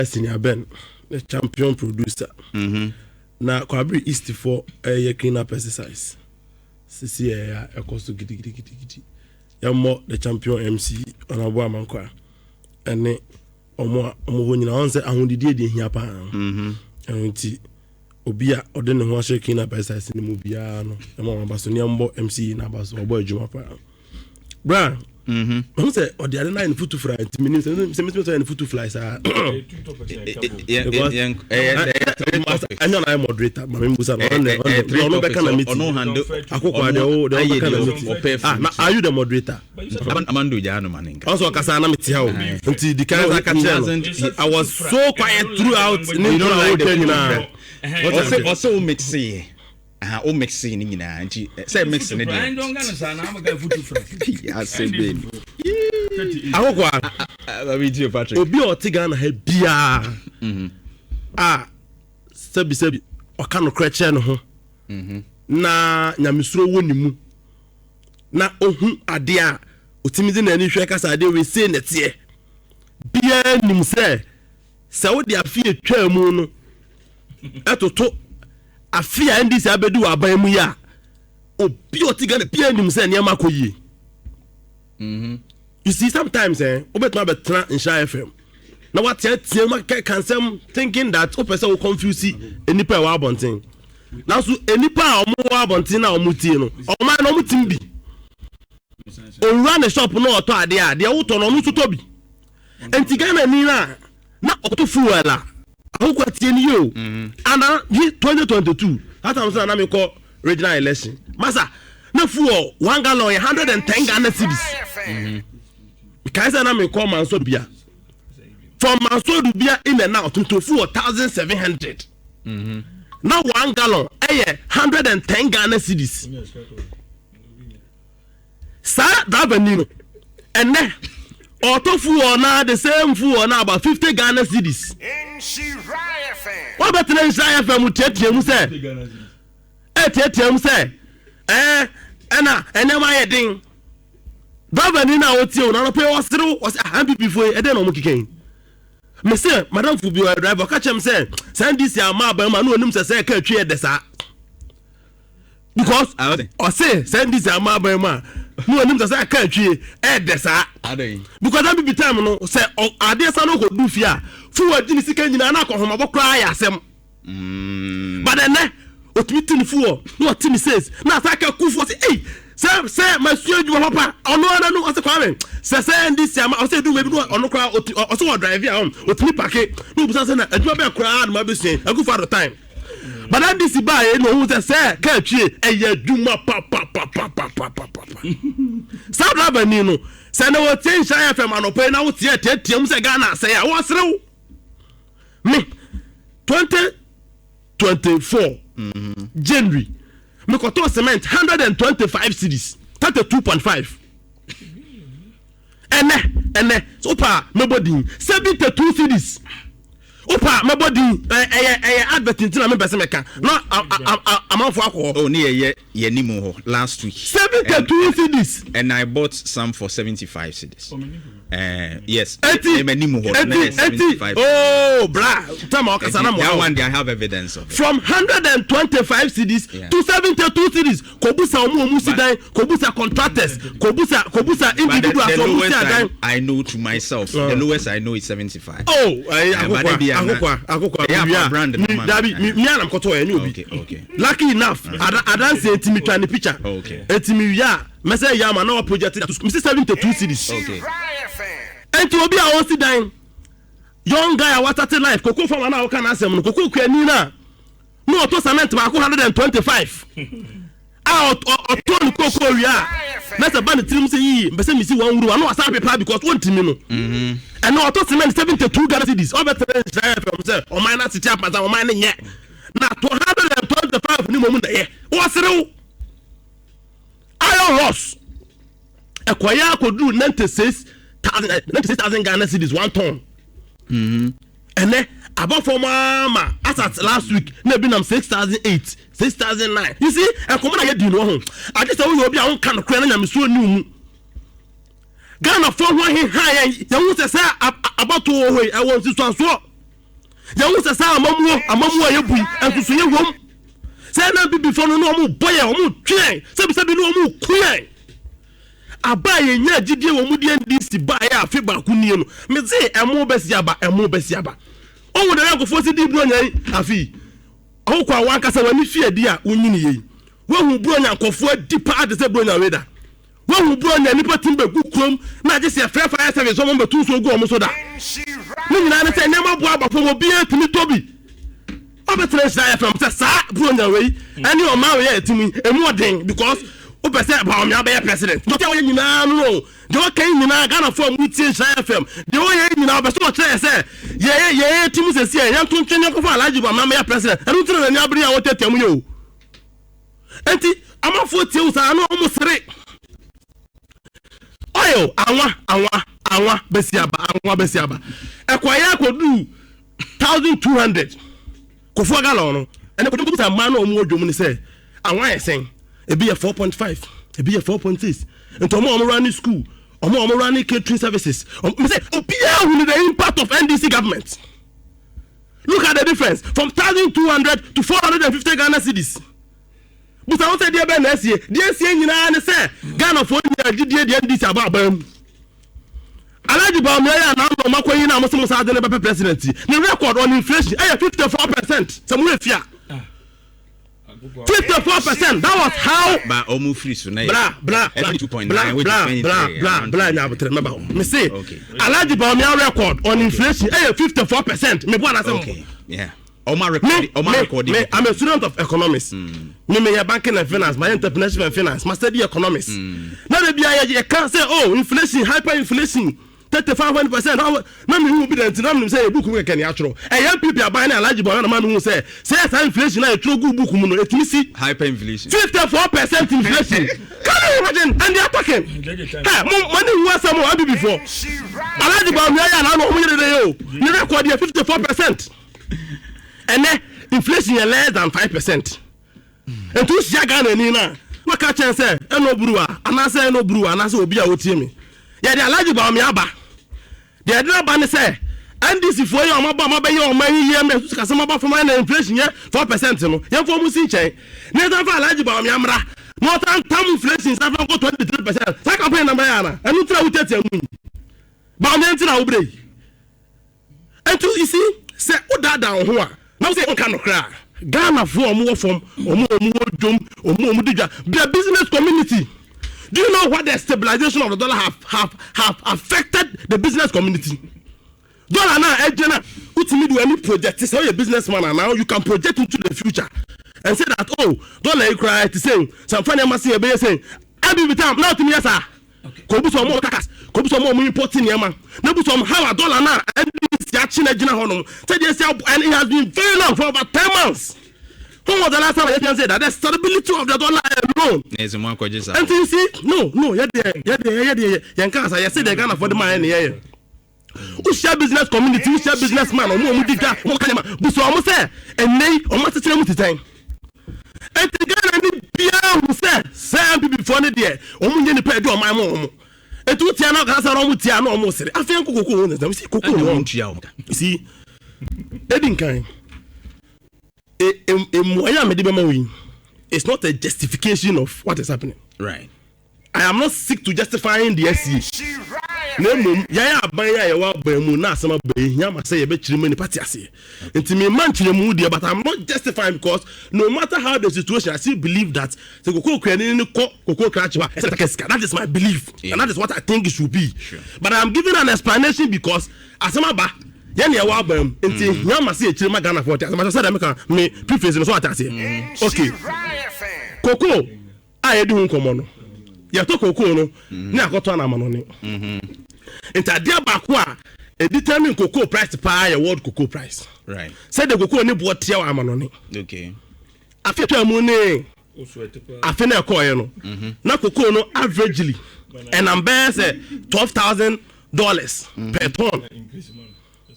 Senior Ben, the champion producer. Na Kwabri East for a clean up exercise. Sisi a cost to giddy. Yamo the champion MC on a woman qua. And ne omo when you answer and when did here pan. And Obia or then the washer clean up exercise in the movie. No, Basoniambo MC in Abbas or boy Jumapa. Bra. Who said or the other night foot to fry 10 minutes and foot to fly, sir. I know I'm moderator, my members are on the are you the moderator? Amandu Jano Manning. Also, Casana Mitio, until the I was so quiet throughout. Also, mixing. O mixing in anti say mixing it. I don't video Patrick. Obi Otigana he bia. Sebi o kan kreche no ho. Na nyamesuro woni mu. Na ohun ade a otimizi na ani hwe kasa ade we say netie. Bia nim se wo de afie twa mu no. Etoto afia NDC abedu aban mu ya obi otiga na pia nim se ne makoyi. You see sometimes obetuma betra Nhyira FM na what tie ma can some thinking that o person will confuse enipa wa abonten now so enipa a omo wa abonten na omo tie no omo na omo tim bi o run the shop no oto ade a de wo to no no to bi entiga na ni na oto fuela ahukwa tie ni yo ana 2022 that time say na me call regional election masa na fuel 1 gallon 110 Ghana cedis because na me call manso bia from manso bia in and out to fuel 1700 now 1 gallon 110 Ghana cedis sa davenino and then auto fuel na the same fuel na about 50 Ghana cedis. Nhyira FM. What better than Nhyira FM tietiam say? Tietiam say. Ena my din. Davani na oti o na pay wasiro was ambi before e dey no mkiken. Me say madam fu bi o driver catch him say send this ya ma ba ma no onim say ka twe de sa. Because I say send this ya ma ba ma no onim say ka twe e de sa. Because that be time no say ade sa no ko du fia fu wadi sika nyina na ko homa bokra ya asem but then otimi tin fu no otimi says na saka kufu say say my suju papa ono ana no ose kwa me say this am ose do we no ono kra ose wo drive ya otimi pake no busa say na aduma be kra na be sen akufu at the time but then this buy no who say ka twie eye aduma pa sa driver ni no say na wo tin Nhyira FM anope na wo tietiam say Ghana say ya wo serew me 2024 January me koto cement 125 cedis 32.5 ene so pa nobody 72 cedis opa mebody advertising na me bese meka no amafo akọ oh ne ye nimu ho last week 72 cedis and I bought some for 75 cedis. Yes. 75. Oh, bra. That one I have evidence of it. From 125 cedis to 72 cedis. Kobusa omusidan, kobusa contractors, kobusa individuals. I know to myself. The lowest I know is 75. Oh, akokwa. Yeah, brand. Me am koto enyu bi. Okay. Lucky enough, I don't say etimi twa the picture. Okay. Etimi ya, me say ya ma na project to 72 cedis. Okay. And to be a osidine young guy what at life koko from na oka na asem no koko kwani na no to cement ba 125 oton koko wia na se ban tirim se yi mbese mi si wan wuru no asa paper because won timi no and no to cement 72 Ghana cedis over Nhyira FM say o man na titi apata o man nye na 225 ni momu na ye o serew iron horse ekoya akodu 96,000 Ghana cedis 1 ton. And then about for mama as at last week na be nam 6,008 6,009. You see and come na get do no ho I just say we obi a won kan kra na nyame so ni Ghana for ho he high ya won say about to ho e won si so ya wo sasa amamu a yebui ensusu ye wom say na bi before no omu boye omu twen sebi no omu kuyen abaye nya gidie wo mu die NDC ba ya afi ba kunie no me say emo besi aba o wo de yakofo si di bronya afi o kwa wanka se wani fie di a onyini yi wo hu bronya nkofo di pa ade se bronya weda wo hu bronya nipa timbe gukrom na je se frɛ fire service o mo betu so go o mo so da ni nyina ne se nema bo aba fo mo bia timi tobi obetre sha FM se sa bronya we ani o ma we etimi emu odin because o pese ba o me abe president no te wo nyina no de o kan nyina Ghana for mutie sha FM de o ye nyina obeso o tre se ye timi se se yan tun twen ko fa alaji ba ma me president enu tre na ni abri a wo tetem yo enti amafo tie wo sa no o mo sere oyo anwa besiaba ekwaya kodu 1200 kofu gala no ene kodu kuta ma na omu odwom ni se anwa yesen ebi ye 4.5 ebi ye 4.6 ento omo running school omo running catering services me say opia who the impact of NDC government. Look at the difference from 1200 to 450 Ghana cedis. But I want to say the NDC nyina ne say Ghana for gidie the NDC ababam alaji ba me ya na no makoyi na mo se mo sa de ne be president the record on inflation 54% some efia 54%. That was how ba omu free so na blah 2.9 which is 23 na betre remember me say alaji ba me record on inflation 54% me bo na say okay yeah Oma recording. I'm a student of economics. Me banking and finance, my entrepreneurship and finance, my study economics. Now the BIA can't say, oh, inflation, hyperinflation, 35%. Now me who be the antinam say a book we can actual. A young people are buying a large boy and a man who say inflation, I true good book, it me see hyperinflation. 54% inflation. Can you imagine? And they are talking. Money who was some happy before. A large boy, I know who you record 54%. And then inflation is less than 5%. And to Shagana Nina, what catch and say, no brewer, and I say no brewer, and I say, be a team. Yeah, they are large about me. They are not banning say, and this is for your mama, your money, because some about for my inflation, 4%. Young for Musinche. Neither for large about me, not time inflation is 23%. Like a pen and Bayana, and you try to tell me. But then to obey. And to you see, say, oh, that down here. Now say kind of cry. Ghana for more from the business community. Do you know what the stabilization of the dollar have affected the business community? Dollar now, Ejena, put me do any project. Say you're a businessman and now you can project into the future and say that dollar cry to say some funny must say saying I be with time now to me sir. Kobu so more kakas, kobu so more importing yama. Nebu so how a dollar now and China Honum said yes, and it has been very long for about 10 months. When was the last time I can say that the stability of the dollar alone? And you see, no, yeah, cancer. I said they're gonna for the money here. Who share business community, who share businessman, or more mudiga, what kind of but so almost say, and nay, or must tell me to time. And the Ghana Pierre who said, Sam before the day, or Munyan pay to my mom. Et tout tient à ça on tient almost. I think cocoa, see cocoa. You see, Edinkai. It's not a justification of what is happening. Right. I am not sick to justifying the SC. Nemu yaya abanya ya wa bemu na asema be nyama say be chirimo ni party ase. Enti me man chirimo dia but I'm not justifying because no matter how the situation I still believe that the koko krani ni koko krachiwa. That is my belief and that is what I think it should be. Sure. But I'm giving an explanation because asema ba ya na wa bemu enti nyama say chirimo Ghana for that. I said make me preface no so what I say. Okay. Koko I do nkomo no. Ya to koko no na akoto na amano ni. Entadia bakwa e determine cocoa price pa ya world cocoa price. Right. Said the cocoa ni bo tia wa amano ni. Okay. Afeto amu ni afena ekoye no. Na cocoa no averagely and am bear say $12,000 per ton.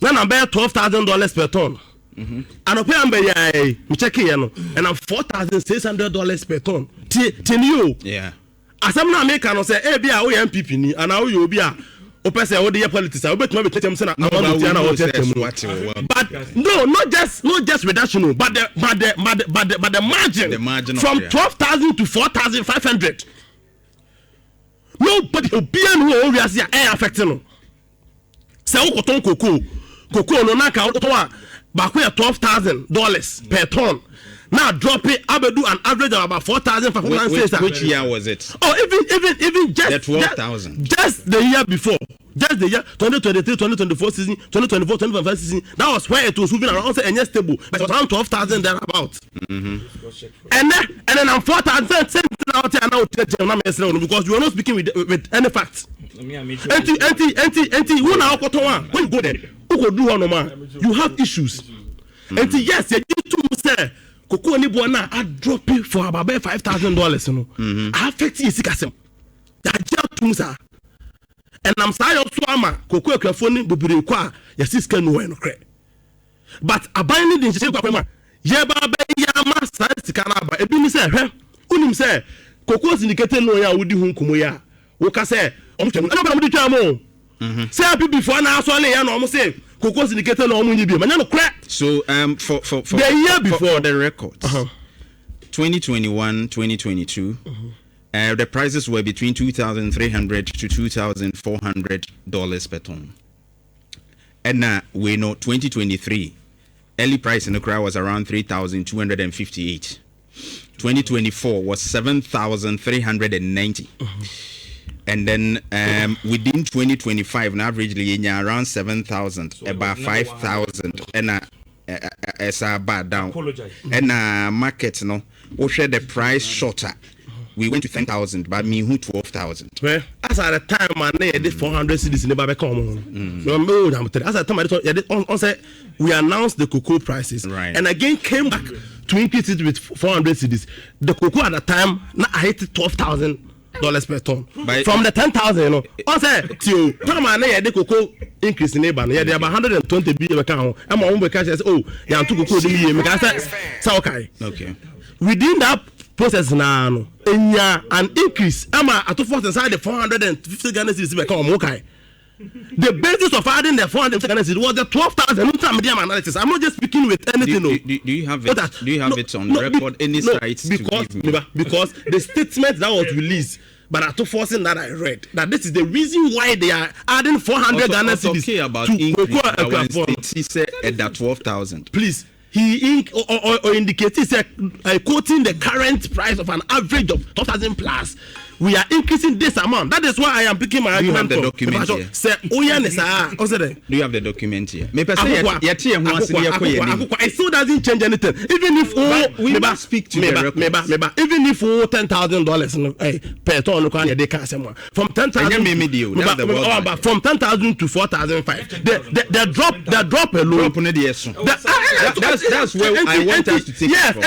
Na am bear $12,000 per ton. And ope am bear ya me check here no and am $4,600 per ton. Tin you. Yeah. Asam na make no say e bia wo MPP ni ana wo yo bia open say what the politics I bet me tell them say na but no not just reduction but the margin from 12,000 to 4,500 nobody obian who we are affecting no say wo koton cocoa no na ka wo to a ba ko $12,000 per ton. Now drop it. I will do an average of about 4,500. Which year was it? Oh, even just the 12,000. Just the year before. Just the year 2023, 2024 season, 2024, 2025 season. That was where it was moving around and yes stable, but it was around 12,000 thereabouts. And then I'm 4,000 out here now because you are not speaking with any facts. When you go there, you have issues. And yes, you need to say. Cocoa ni buona I drop it for about $5,000 no. I affect you sikasem. Ya jatum sa. And I'm sorry also ama cocoa krafoni bibiri kwa ya siska no no kre. But abani din se kwa ma ye ba ba ya ma sa sika na ba ebi ni se hwe unim se cocoa syndicate no ya wodi hu nkomo ya wo ka se omtwem na ba mo di twa mo. Say happy before na so le ya no mo say cocoa syndicated no omo nyibi manya no crack. So for the year before for the records 2021-2022 the prices were between $2,300 to $2,400 per ton. And now we know 2023 early price in the crowd was around 3,258. 2024 was 7,390. And then within 2025, on average, around 7,000, about 5,000, and it's about down. And market, no, we share the price shorter. We went to 10,000, but me who 12,000. Well, as at the time, I did 400 cities in the Babacom. As at the time, we announced the cocoa prices, right, and again came back to increase it with 400 cities. The cocoa at the time, I hit $12,000 per ton. From the 10,000, you know. Also, to come on, the cocoa increase in neighbor. Yeah, they have 120 billion account. I'm on the cash. Oh, yeah, two cocoa. Okay. Within that process now, an increase. Ama at first inside the 450 Ghana cedis become okay. The basis of adding the 450 Ghana cedis was the 12,000. I'm not just speaking with anything. Do you have it? Do you have it on record? Any sites to give me? Because the statement that was released, but I took forcing that I read that this is the reason why they are adding 400 Ghana cedis okay about to increase. He said at that 12,000. Please. He indicates quoting the current price of an average of 2,000 plus. We are increasing this amount. That is why I am picking my argument. Do you have the document here? Do you have the document here? It still doesn't change anything. Even if we must speak to the records. Even if $10,000 per ton, from 10,000 from 10,000 to 4,500. The drop alone. That's where I want us to take it from.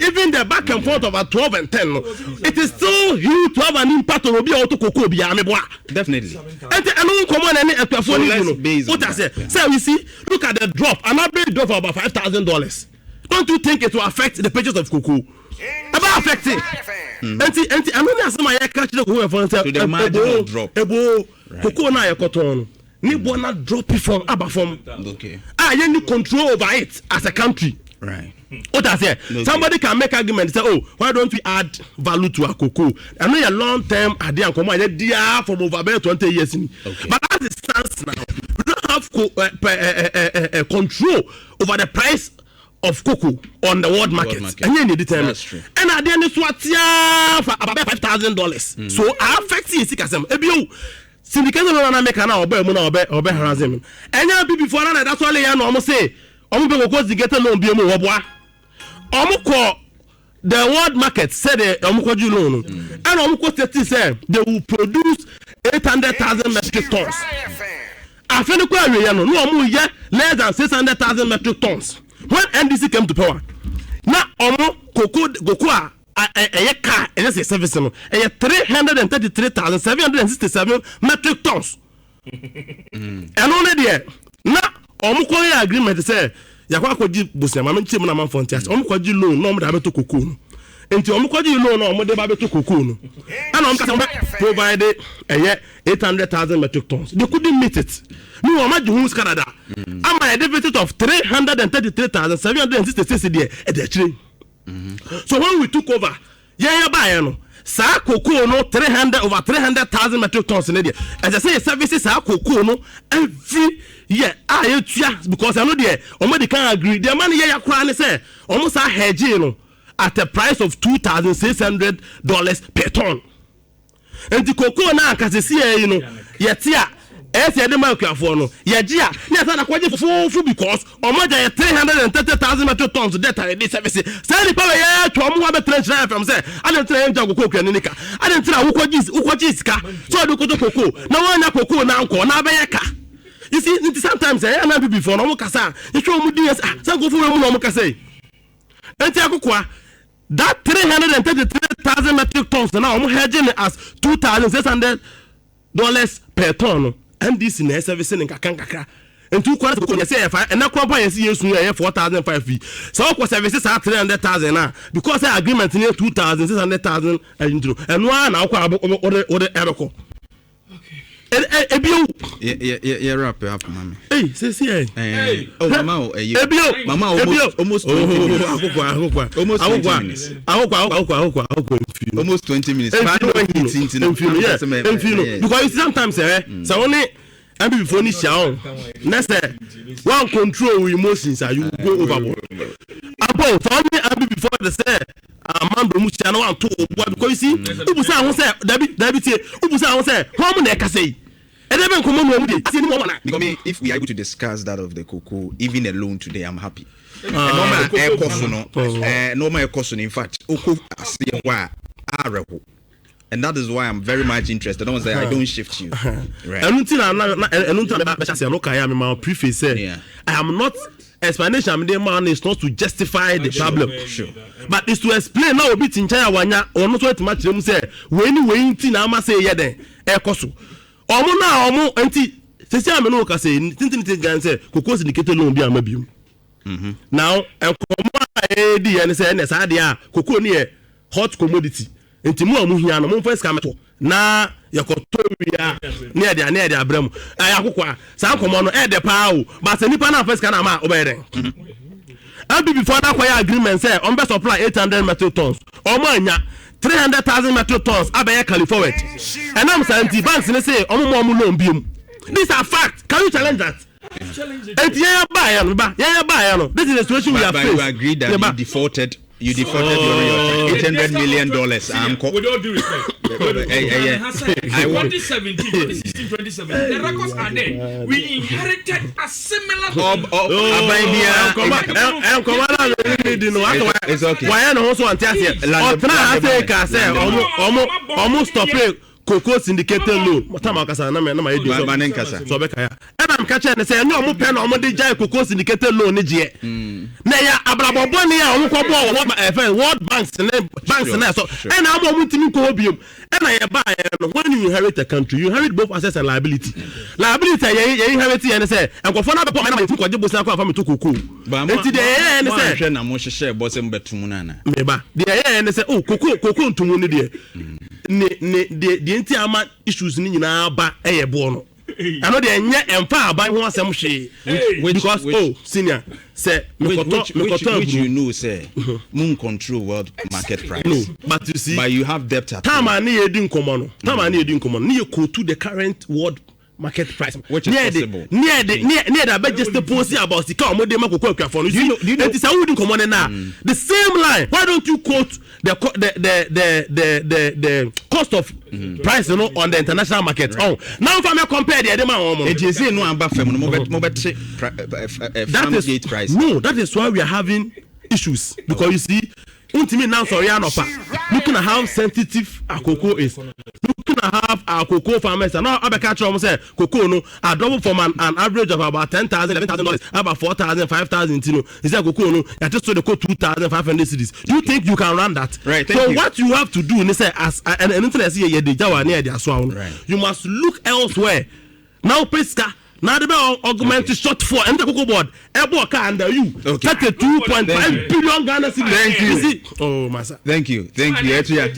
Even the back and forth of a 12 and 10, it is still huge to have an impact on Obi Auto Cocoa. Definitely. So we see, look at the drop, an average drop of about $5,000. Don't you think it will affect the purchase of cocoa? About affecting. I'm only asking my catch the marginal drop. Cocoa na cotton. Ni bona drop it from Abafom. Okay. You need control over it as a country. Right. What I say? Okay. Somebody can make argument say, oh, why don't we add value to our cocoa? I know a long term idea and come idea from over 20 years. Okay. But as it stands now, we don't have control over the price of cocoa on the world market. And you need to tell me. That's true. And at the end, it's what for about $5,000. So I affect you. Syndication no make na obe harassment. Enya bi before na that's all ya no almost say omo be go syndicate loan bi mu woboa. Omo ko the world market said omo ko ju loan. And omo ko state say they will produce 800,000 metric tons. Afeni ko awe ya no omo ye less than 600,000 metric tons. When NDC came to power, na omo cocoa a car and a service no 333,767 metric tons. And only there na omukoya agreement say yakwa kwaji busema menchim na manfontias omukwaji loan no mo da beto cocoa no Enti omukwaji loan no omode ba beto cocoa no. And provided 800,000 metric tons. They couldn't meet it. Me wama juhus Canada. Am a deficit of 333,766 there at the tree. So when we took over, buy no. Sa cocoa no 300,000 metric tons in there. As I say, services sa cocoa no every year. Because I know there, omodi can agree. The money ya kwana say almost a hedge no at a price of $2,600 per ton. And the cocoa na kasisi yetia ese de mark for no yejia na ta na kwaje fufu because omoja 330,000 metric tons that are service say the power ya to omo wa betra from say I don't try nja cocoa kwanika I don't try ukwaji sika so do cocoa na wanya cocoa na nko na be yeka. You see sometimes I na be before no kasa you show mu DS say go for mu no kasa enti akokwa that 333,000 metric tons now I'm hedging as $2,600 per ton. NDC na service in kakra. And 2 quarters ko say and na kwampa yesi yesu ya 4,500 fee. So what services are 300,000 na because the agreement near 2,600,000 and one na kwa order ebeko. Ebio yeah wrap up mama. Hey say oh mama mama almost 20 minutes. Almost 20 minutes. Because sometimes so only and before ni shaon next one control emotions are you go overboard. Abo for me and before the say amando mu sia na wan to because you see ubusa ho say dabi tie ubusa ho say ho mu na ka say if we are able to discuss that of the cocoa even alone today, I'm happy. Normal cost in fact and that is why I'm very much interested. I don't say I don't shift you. Right. I am not explanation I'm the man is not to justify the problem. Sure. But it's to explain now a bit in China wanya or not what much them say when waiting ama say yeah then ekoso. Omo na omo enti sesi ameno ka say tintin gan say cocoa syndicated loan bi amabium. Now enkomo di and say na sa dia cocoa ni hot commodity. Enti mu amu hia no mo first come to na yakoto wia na de abram ayakokwa sa nkomo no de pa o but nipa na first kana ma obeden. And before that choir agreement say on best supply 800 metric tons. Omo anya 300,000 metric tons abaya California. And I'm saying banks say omo loan bium. These are facts. Can you challenge that? And yeah buy no. This is the situation we are facing. You agreed that you defaulted your $800 million. With all due respect, 2017, 2016, the records are there. We inherited a similar. It's okay. Why no also almost stop cocoa syndicated loan. Matama kasa na ma edu so beka ya. And I'm catching and say no mo pen no mo dey jai cocoa syndicated loan ni je. Na ya abrabobọ ni ya omo ko bo World Banks na so. And na mo mutimi ko obiom. And na ya ba no when you inherit a country you inherit both assets and liability. Liability you inherit and say enkofo na be po na ma ko je bosa ko afa me to cocoa. Enti de ya ne say hwe na mo hwehwe bosem betum na na. Me ba. De ya ne say oh cocoa ntumu ni de. The ama issues ni nyina ba eyebo no ano de enye emfa aban ho asem hwe because senior say which you know say moon control world market price. No, but you see but you have debt at time ani edi nkomo no ni you go to the current world market price which is possible near the but just the policy about the car model makoko for you know it is a wooden common now the same line. Why don't you quote the cost of price on the international market? Right. Now if I compare the man agency no amba fam no mo bet price. No, that is why we are having issues because you see ultimately now sorry looking at how sensitive our cocoa is, looking at how our cocoa farmers and now abeka say cocoa no are double from an average of about $10,000 $11,000 about 4,000 5,000 is that cocoa no you just so they quote 2,500 cedis. Do you think you can run that? Right. So what you have to do is say as an internet see you must look elsewhere. Now pesca Now the augment short for and the cocoa board. Ebo car under you. Okay. 32.5 billion Ghana cedis. Thank you. Oh, massa. Thank you. Atuah.